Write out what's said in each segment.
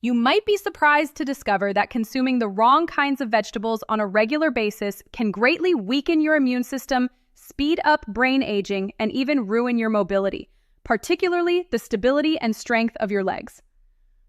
You might be surprised to discover that consuming the wrong kinds of vegetables on a regular basis can greatly weaken your immune system, speed up brain aging, and even ruin your mobility, particularly the stability and strength of your legs.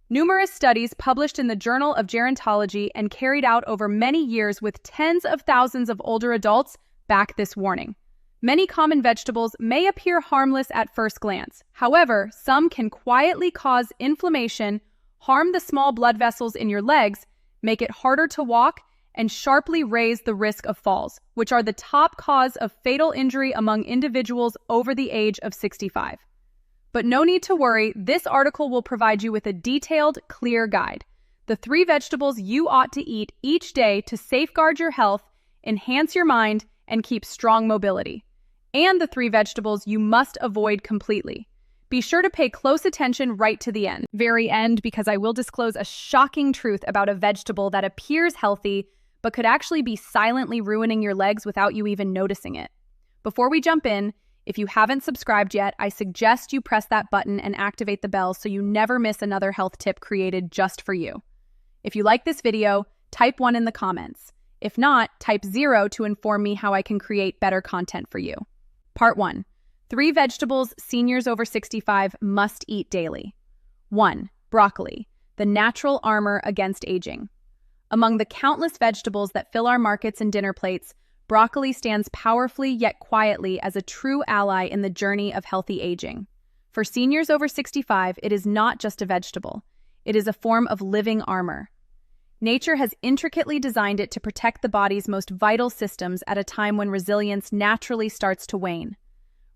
Numerous studies published in the Journal of Gerontology and carried out over many years with tens of thousands of older adults back this warning. Many common vegetables may appear harmless at first glance. However, some can quietly cause inflammation, harm the small blood vessels in your legs, make it harder to walk, and sharply raise the risk of falls, which are the top cause of fatal injury among individuals over the age of 65. But no need to worry, this article will provide you with a detailed, clear guide. The 3 vegetables you ought to eat each day to safeguard your health, enhance your mind, and keep strong mobility. And the 3 vegetables you must avoid completely. Be sure to pay close attention right to the very end, because I will disclose a shocking truth about a vegetable that appears healthy, but could actually be silently ruining your legs without you even noticing it. Before we jump in, if you haven't subscribed yet, I suggest you press that button and activate the bell so you never miss another health tip created just for you. If you like this video, type 1 in the comments. If not, type 0 to inform me how I can create better content for you. Part 1. 3 vegetables seniors over 65 must eat daily. 1. Broccoli, the natural armor against aging. Among the countless vegetables that fill our markets and dinner plates, broccoli stands powerfully yet quietly as a true ally in the journey of healthy aging. For seniors over 65, it is not just a vegetable. It is a form of living armor. Nature has intricately designed it to protect the body's most vital systems at a time when resilience naturally starts to wane.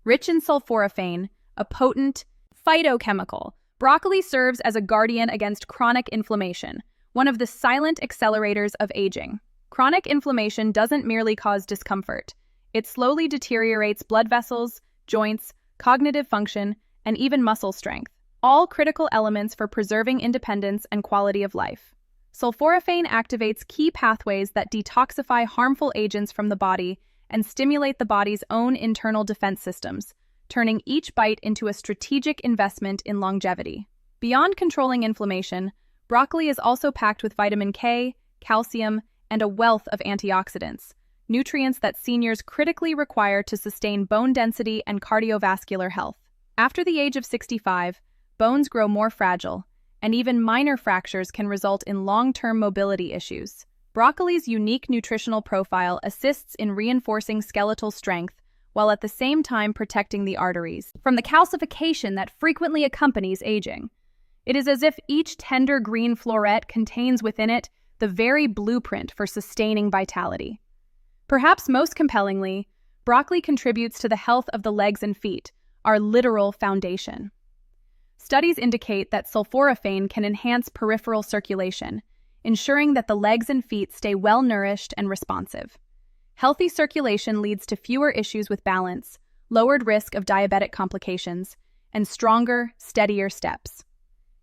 Rich in sulforaphane, a potent phytochemical, broccoli serves as a guardian against chronic inflammation, one of the silent accelerators of aging. Chronic inflammation doesn't merely cause discomfort. It slowly deteriorates blood vessels, joints, cognitive function, and even muscle strength, all critical elements for preserving independence and quality of life. Sulforaphane activates key pathways that detoxify harmful agents from the body and stimulate the body's own internal defense systems, turning each bite into a strategic investment in longevity. Beyond controlling inflammation, broccoli is also packed with vitamin K, calcium, and a wealth of antioxidants, nutrients that seniors critically require to sustain bone density and cardiovascular health. After the age of 65, bones grow more fragile, and even minor fractures can result in long-term mobility issues. Broccoli's unique nutritional profile assists in reinforcing skeletal strength while at the same time protecting the arteries from the calcification that frequently accompanies aging. It is as if each tender green floret contains within it the very blueprint for sustaining vitality. Perhaps most compellingly, broccoli contributes to the health of the legs and feet, our literal foundation. Studies indicate that sulforaphane can enhance peripheral circulation, ensuring that the legs and feet stay well-nourished and responsive. Healthy circulation leads to fewer issues with balance, lowered risk of diabetic complications, and stronger, steadier steps.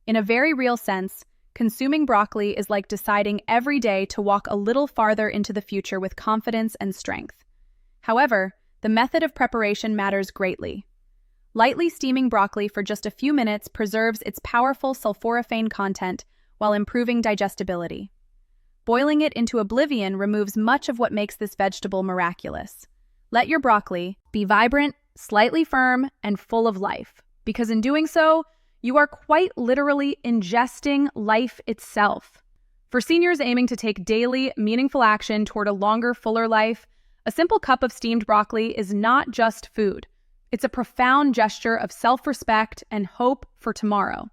In a very real sense, consuming broccoli is like deciding every day to walk a little farther into the future with confidence and strength. However, the method of preparation matters greatly. Lightly steaming broccoli for just a few minutes preserves its powerful sulforaphane content while improving digestibility. Boiling it into oblivion removes much of what makes this vegetable miraculous. Let your broccoli be vibrant, slightly firm, and full of life, because in doing so, you are quite literally ingesting life itself. For seniors aiming to take daily, meaningful action toward a longer, fuller life, a simple cup of steamed broccoli is not just food. It's a profound gesture of self-respect and hope for tomorrow.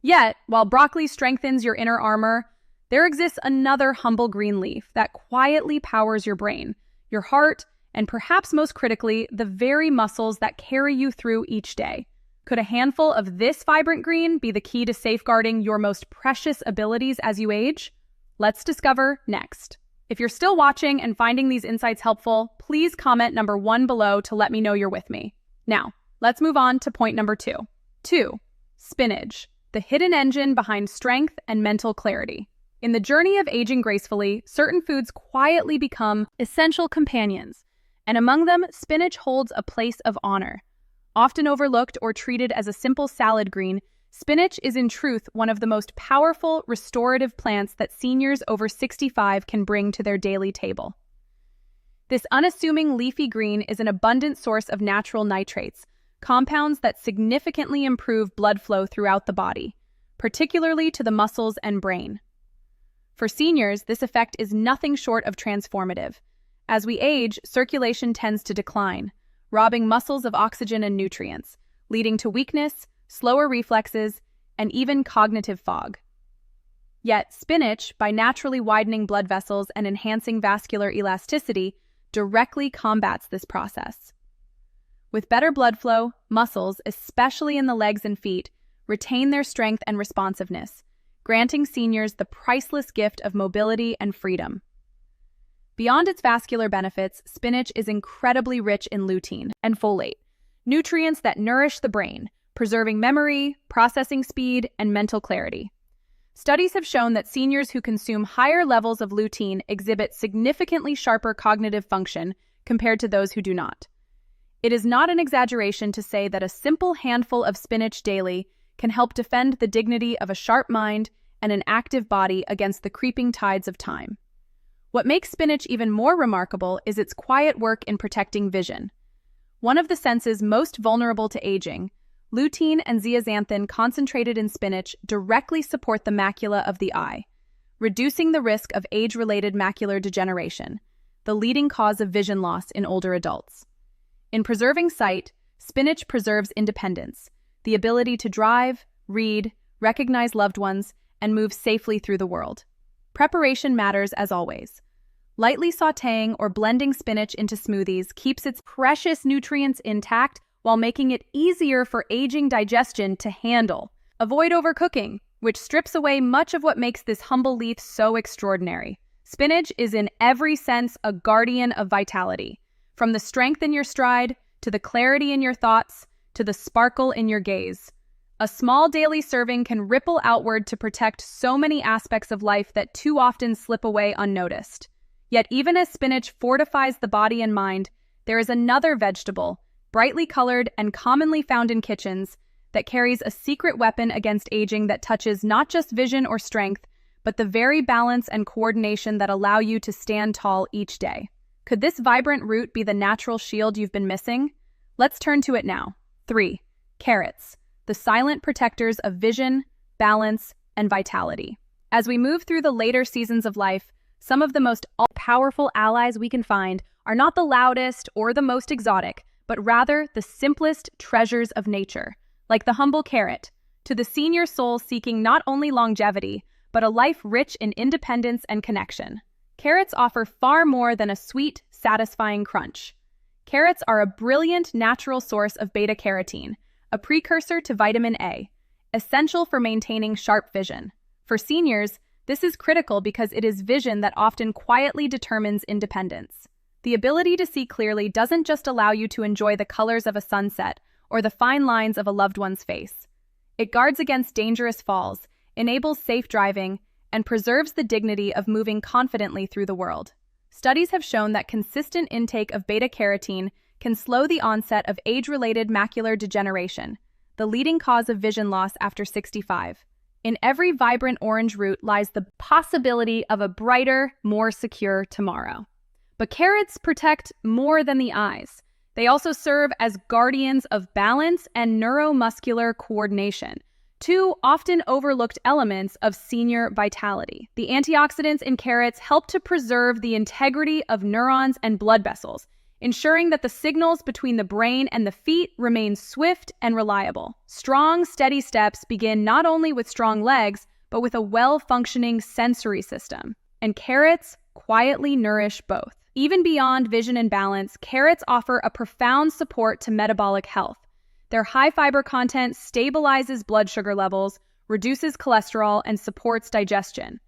Yet, while broccoli strengthens your inner armor, there exists another humble green leaf that quietly powers your brain, your heart, and perhaps most critically, the very muscles that carry you through each day. Could a handful of this vibrant green be the key to safeguarding your most precious abilities as you age? Let's discover next. If you're still watching and finding these insights helpful, please comment number 1 below to let me know you're with me. Now, let's move on to point number 2. 2. Spinach, the hidden engine behind strength and mental clarity. In the journey of aging gracefully, certain foods quietly become essential companions, and among them, spinach holds a place of honor. Often overlooked or treated as a simple salad green, Spinach is in truth one of the most powerful restorative plants that seniors over 65 can bring to their daily table. This unassuming leafy green is an abundant source of natural nitrates, compounds that significantly improve blood flow throughout the body, particularly to the muscles and brain. For seniors, this effect is nothing short of transformative. As we age, circulation tends to decline, robbing muscles of oxygen and nutrients, leading to weakness, slower reflexes, and even cognitive fog. Yet, spinach, by naturally widening blood vessels and enhancing vascular elasticity, directly combats this process. With better blood flow, muscles, especially in the legs and feet, retain their strength and responsiveness, granting seniors the priceless gift of mobility and freedom. Beyond its vascular benefits, spinach is incredibly rich in lutein and folate, nutrients that nourish the brain, preserving memory, processing speed, and mental clarity. Studies have shown that seniors who consume higher levels of lutein exhibit significantly sharper cognitive function compared to those who do not. It is not an exaggeration to say that a simple handful of spinach daily can help defend the dignity of a sharp mind and an active body against the creeping tides of time. What makes spinach even more remarkable is its quiet work in protecting vision. One of the senses most vulnerable to aging, lutein and zeaxanthin concentrated in spinach directly support the macula of the eye, reducing the risk of age-related macular degeneration, the leading cause of vision loss in older adults. In preserving sight, spinach preserves independence, the ability to drive, read, recognize loved ones, and move safely through the world. Preparation matters as always. Lightly sautéing or blending spinach into smoothies keeps its precious nutrients intact while making it easier for aging digestion to handle. Avoid overcooking, which strips away much of what makes this humble leaf so extraordinary. Spinach is in every sense a guardian of vitality. From the strength in your stride, to the clarity in your thoughts, to the sparkle in your gaze. A small daily serving can ripple outward to protect so many aspects of life that too often slip away unnoticed. Yet even as spinach fortifies the body and mind, there is another vegetable, brightly colored and commonly found in kitchens, that carries a secret weapon against aging that touches not just vision or strength, but the very balance and coordination that allow you to stand tall each day. Could this vibrant root be the natural shield you've been missing? Let's turn to it now. 3. Carrots, the silent protectors of vision, balance, and vitality. As we move through the later seasons of life, some of the most powerful allies we can find are not the loudest or the most exotic, but rather the simplest treasures of nature, like the humble carrot, to the senior soul seeking not only longevity, but a life rich in independence and connection. Carrots offer far more than a sweet, satisfying crunch. Carrots are a brilliant natural source of beta-carotene, a precursor to vitamin A, essential for maintaining sharp vision. For seniors, this is critical because it is vision that often quietly determines independence. The ability to see clearly doesn't just allow you to enjoy the colors of a sunset or the fine lines of a loved one's face. It guards against dangerous falls, enables safe driving, and preserves the dignity of moving confidently through the world. Studies have shown that consistent intake of beta-carotene can slow the onset of age-related macular degeneration, the leading cause of vision loss after 65. In every vibrant orange root lies the possibility of a brighter, more secure tomorrow. But carrots protect more than the eyes. They also serve as guardians of balance and neuromuscular coordination, two often overlooked elements of senior vitality. The antioxidants in carrots help to preserve the integrity of neurons and blood vessels, ensuring that the signals between the brain and the feet remain swift and reliable. Strong, steady steps begin not only with strong legs, but with a well-functioning sensory system. And carrots quietly nourish both. Even beyond vision and balance, carrots offer a profound support to metabolic health. Their high fiber content stabilizes blood sugar levels, reduces cholesterol, and supports digestion.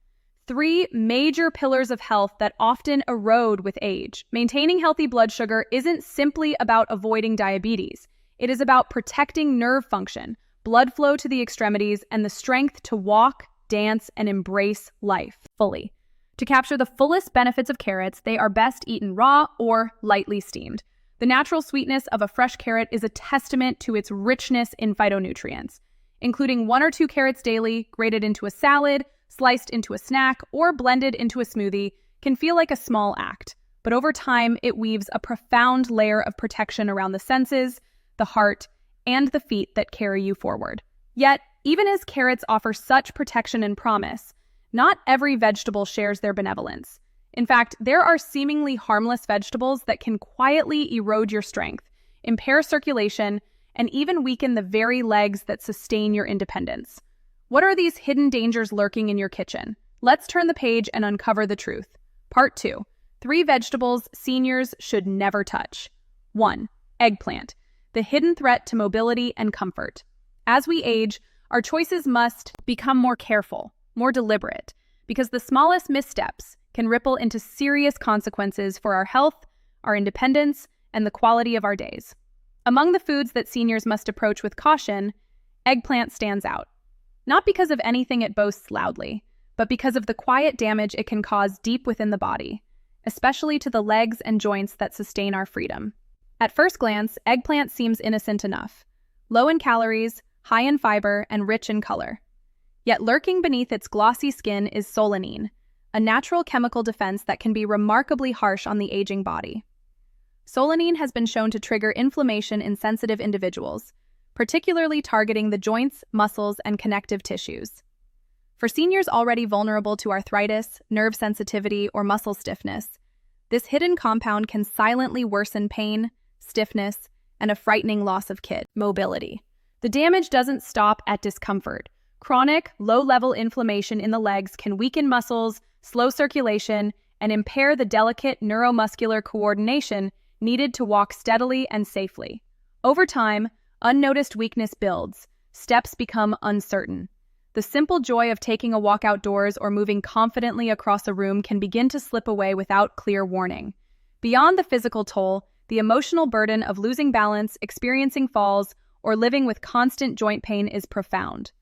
3 major pillars of health that often erode with age. Maintaining healthy blood sugar isn't simply about avoiding diabetes. It is about protecting nerve function, blood flow to the extremities, and the strength to walk, dance, and embrace life fully. To capture the fullest benefits of carrots, they are best eaten raw or lightly steamed. The natural sweetness of a fresh carrot is a testament to its richness in phytonutrients. including 1 or 2 carrots daily, grated into a salad, sliced into a snack, or blended into a smoothie, can feel like a small act. But over time, it weaves a profound layer of protection around the senses, the heart, and the feet that carry you forward. Yet, even as carrots offer such protection and promise, not every vegetable shares their benevolence. In fact, there are seemingly harmless vegetables that can quietly erode your strength, impair circulation, and even weaken the very legs that sustain your independence. What are these hidden dangers lurking in your kitchen? Let's turn the page and uncover the truth. Part 2. 3 vegetables seniors should never touch. 1. Eggplant, the hidden threat to mobility and comfort. As we age, our choices must become more careful, more deliberate, because the smallest missteps can ripple into serious consequences for our health, our independence, and the quality of our days. Among the foods that seniors must approach with caution, eggplant stands out. Not because of anything it boasts loudly, but because of the quiet damage it can cause deep within the body, especially to the legs and joints that sustain our freedom. At first glance, eggplant seems innocent enough. Low in calories, high in fiber, and rich in color. Yet lurking beneath its glossy skin is solanine, a natural chemical defense that can be remarkably harsh on the aging body. Solanine has been shown to trigger inflammation in sensitive individuals, particularly targeting the joints, muscles, and connective tissues. For seniors already vulnerable to arthritis, nerve sensitivity, or muscle stiffness, this hidden compound can silently worsen pain, stiffness, and a frightening loss of mobility. The damage doesn't stop at discomfort. Chronic, low-level inflammation in the legs can weaken muscles, slow circulation, and impair the delicate neuromuscular coordination needed to walk steadily and safely. Over time, unnoticed weakness builds, steps become uncertain. The simple joy of taking a walk outdoors or moving confidently across a room can begin to slip away without clear warning. Beyond the physical toll, the emotional burden of losing balance, experiencing falls, or living with constant joint pain is profound.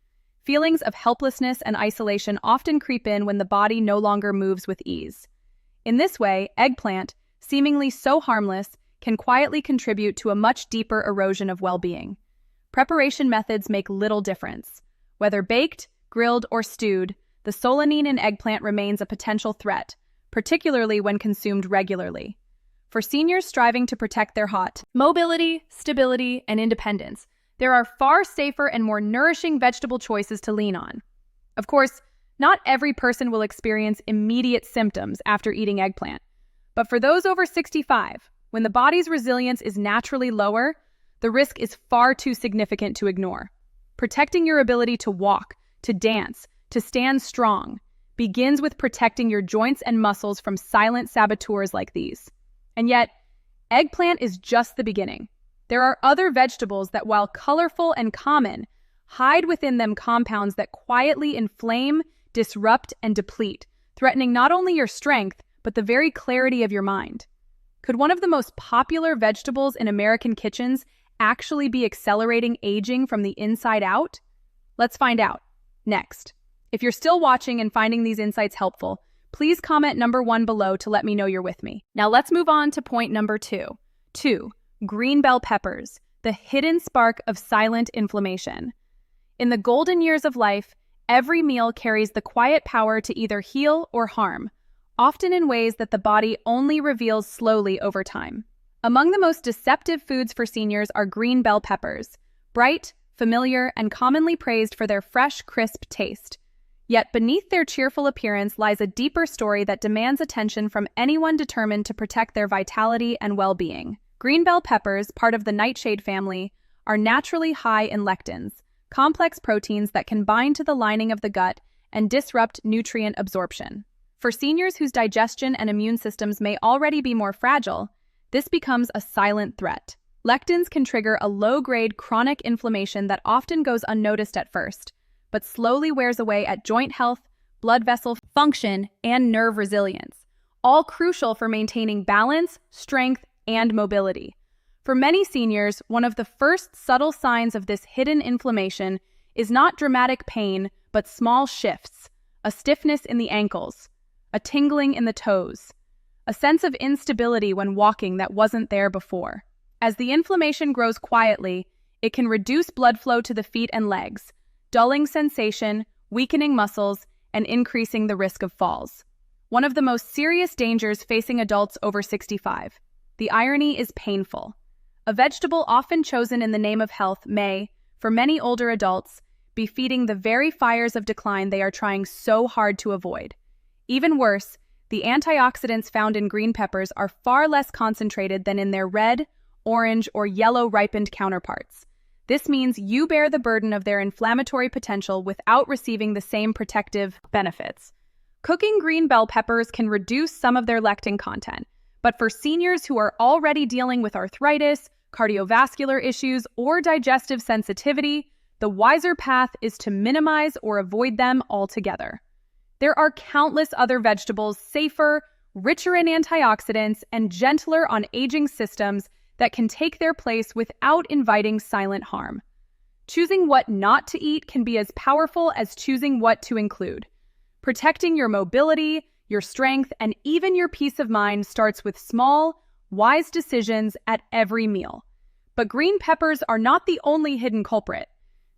Feelings of helplessness and isolation often creep in when the body no longer moves with ease. In this way, eggplant, seemingly so harmless, can quietly contribute to a much deeper erosion of well-being. Preparation methods make little difference. Whether baked, grilled, or stewed, the solanine in eggplant remains a potential threat, particularly when consumed regularly. For seniors striving to protect their mobility, stability, and independence, there are far safer and more nourishing vegetable choices to lean on. Of course, not every person will experience immediate symptoms after eating eggplant, but for those over 65, when the body's resilience is naturally lower, the risk is far too significant to ignore. Protecting your ability to walk, to dance, to stand strong begins with protecting your joints and muscles from silent saboteurs like these. And yet, eggplant is just the beginning. There are other vegetables that, while colorful and common, hide within them compounds that quietly inflame, disrupt, and deplete, threatening not only your strength, but the very clarity of your mind. Could one of the most popular vegetables in American kitchens actually be accelerating aging from the inside out? Let's find out. Next. If you're still watching and finding these insights helpful, please comment number 1 below to let me know you're with me. Now let's move on to point number 2. 2. Green bell peppers, the hidden spark of silent inflammation. In the golden years of life, every meal carries the quiet power to either heal or harm, often in ways that the body only reveals slowly over time. Among the most deceptive foods for seniors are green bell peppers, bright, familiar, and commonly praised for their fresh, crisp taste. Yet beneath their cheerful appearance lies a deeper story that demands attention from anyone determined to protect their vitality and well-being. Green bell peppers, part of the nightshade family, are naturally high in lectins, complex proteins that can bind to the lining of the gut and disrupt nutrient absorption. For seniors whose digestion and immune systems may already be more fragile, this becomes a silent threat. Lectins can trigger a low-grade chronic inflammation that often goes unnoticed at first, but slowly wears away at joint health, blood vessel function, and nerve resilience, all crucial for maintaining balance, strength, and mobility. For many seniors, one of the first subtle signs of this hidden inflammation is not dramatic pain, but small shifts, a stiffness in the ankles, a tingling in the toes, a sense of instability when walking that wasn't there before. As the inflammation grows quietly, it can reduce blood flow to the feet and legs, dulling sensation, weakening muscles, and increasing the risk of falls. One of the most serious dangers facing adults over 65. The irony is painful. A vegetable often chosen in the name of health may, for many older adults, be feeding the very fires of decline they are trying so hard to avoid. Even worse, the antioxidants found in green peppers are far less concentrated than in their red, orange, or yellow ripened counterparts. This means you bear the burden of their inflammatory potential without receiving the same protective benefits. Cooking green bell peppers can reduce some of their lectin content, but for seniors who are already dealing with arthritis, cardiovascular issues, or digestive sensitivity, the wiser path is to minimize or avoid them altogether. There are countless other vegetables safer, richer in antioxidants, and gentler on aging systems that can take their place without inviting silent harm. Choosing what not to eat can be as powerful as choosing what to include. Protecting your mobility, your strength, and even your peace of mind starts with small, wise decisions at every meal. But green peppers are not the only hidden culprit.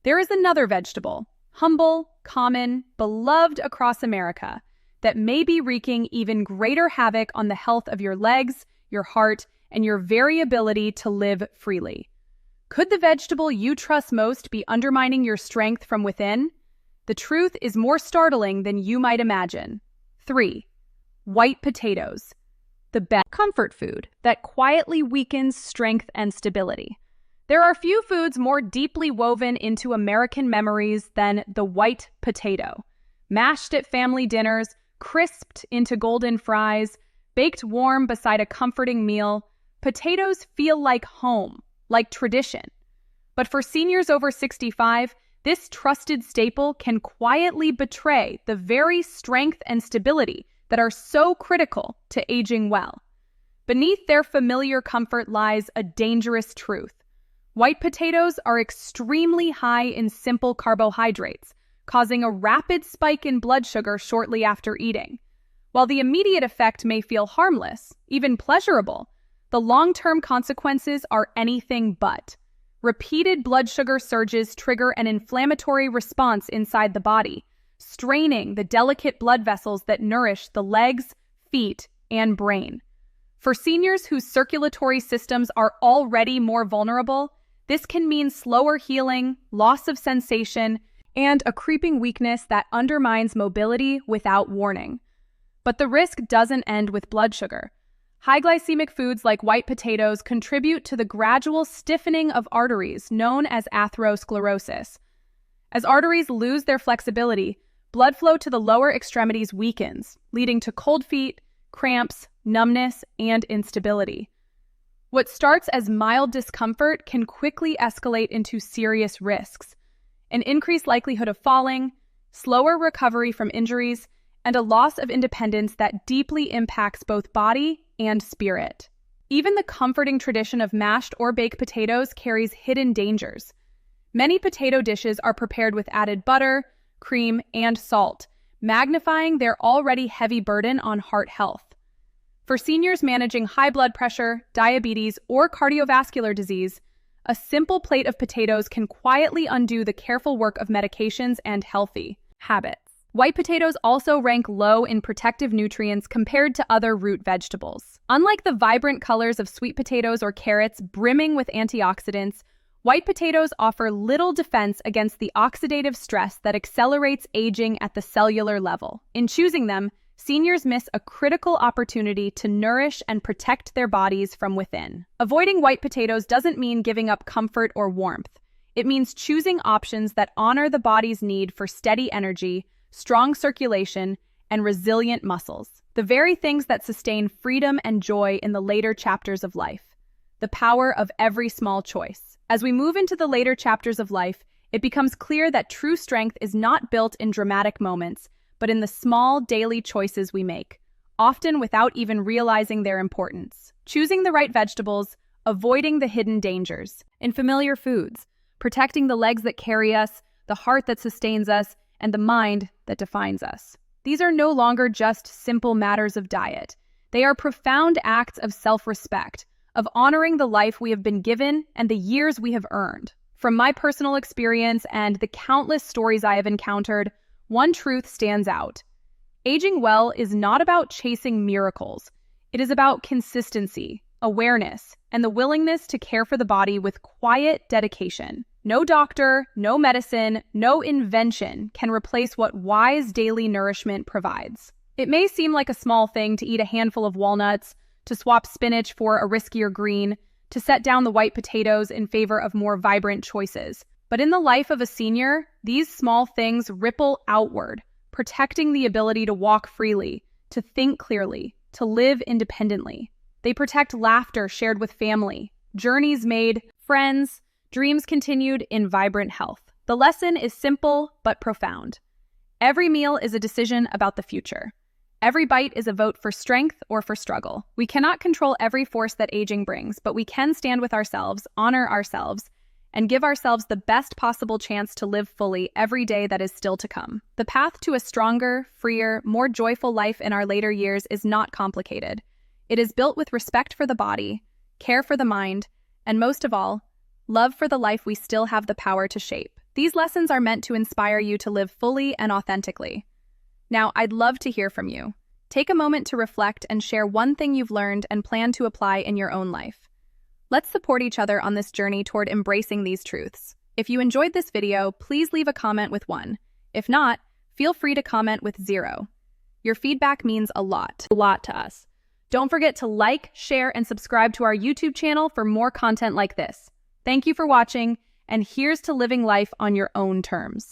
There is another vegetable, humble, common, beloved across America, that may be wreaking even greater havoc on the health of your legs, your heart, and your very ability to live freely. Could the vegetable you trust most be undermining your strength from within? The truth is more startling than you might imagine. 3. White potatoes. The best comfort food that quietly weakens strength and stability. There are few foods more deeply woven into American memories than the white potato. Mashed at family dinners, crisped into golden fries, baked warm beside a comforting meal, potatoes feel like home, like tradition. But for seniors over 65, this trusted staple can quietly betray the very strength and stability that are so critical to aging well. Beneath their familiar comfort lies a dangerous truth. White potatoes are extremely high in simple carbohydrates, causing a rapid spike in blood sugar shortly after eating. While the immediate effect may feel harmless, even pleasurable, the long-term consequences are anything but. Repeated blood sugar surges trigger an inflammatory response inside the body, straining the delicate blood vessels that nourish the legs, feet, and brain. For seniors whose circulatory systems are already more vulnerable, this can mean slower healing, loss of sensation, and a creeping weakness that undermines mobility without warning. But the risk doesn't end with blood sugar. High glycemic foods like white potatoes contribute to the gradual stiffening of arteries known as atherosclerosis. As arteries lose their flexibility, blood flow to the lower extremities weakens, leading to cold feet, cramps, numbness, and instability. What starts as mild discomfort can quickly escalate into serious risks: an increased likelihood of falling, slower recovery from injuries, and a loss of independence that deeply impacts both body and spirit. Even the comforting tradition of mashed or baked potatoes carries hidden dangers. Many potato dishes are prepared with added butter, cream, and salt, magnifying their already heavy burden on heart health. For seniors managing high blood pressure, diabetes, or cardiovascular disease, a simple plate of potatoes can quietly undo the careful work of medications and healthy habits. White potatoes also rank low in protective nutrients compared to other root vegetables. Unlike the vibrant colors of sweet potatoes or carrots brimming with antioxidants, white potatoes offer little defense against the oxidative stress that accelerates aging at the cellular level. In choosing them, seniors miss a critical opportunity to nourish and protect their bodies from within. Avoiding white potatoes doesn't mean giving up comfort or warmth. It means choosing options that honor the body's need for steady energy, strong circulation, and resilient muscles, the very things that sustain freedom and joy in the later chapters of life. The power of every small choice. As we move into the later chapters of life, it becomes clear that true strength is not built in dramatic moments, but in the small daily choices we make, often without even realizing their importance. Choosing the right vegetables, avoiding the hidden dangers. In familiar foods, protecting the legs that carry us, the heart that sustains us, and the mind that defines us. These are no longer just simple matters of diet. They are profound acts of self-respect, of honoring the life we have been given and the years we have earned. From my personal experience and the countless stories I have encountered, one truth stands out. Aging well is not about chasing miracles. It is about consistency, awareness, and the willingness to care for the body with quiet dedication. No doctor, no medicine, no invention can replace what wise daily nourishment provides. It may seem like a small thing to eat a handful of walnuts, to swap spinach for a riskier green, to set down the white potatoes in favor of more vibrant choices. But in the life of a senior, these small things ripple outward, protecting the ability to walk freely, to think clearly, to live independently. They protect laughter shared with family, journeys made, friends, dreams continued in vibrant health. The lesson is simple but profound. Every meal is a decision about the future. Every bite is a vote for strength or for struggle. We cannot control every force that aging brings, but we can stand with ourselves, honor ourselves, and give ourselves the best possible chance to live fully every day that is still to come. The path to a stronger, freer, more joyful life in our later years is not complicated. It is built with respect for the body, care for the mind, and most of all, love for the life we still have the power to shape. These lessons are meant to inspire you to live fully and authentically. Now, I'd love to hear from you. Take a moment to reflect and share one thing you've learned and plan to apply in your own life. Let's support each other on this journey toward embracing these truths. If you enjoyed this video, please leave a comment with 1. If not, feel free to comment with 0. Your feedback means a lot to us. Don't forget to like, share, and subscribe to our YouTube channel for more content like this. Thank you for watching, and here's to living life on your own terms.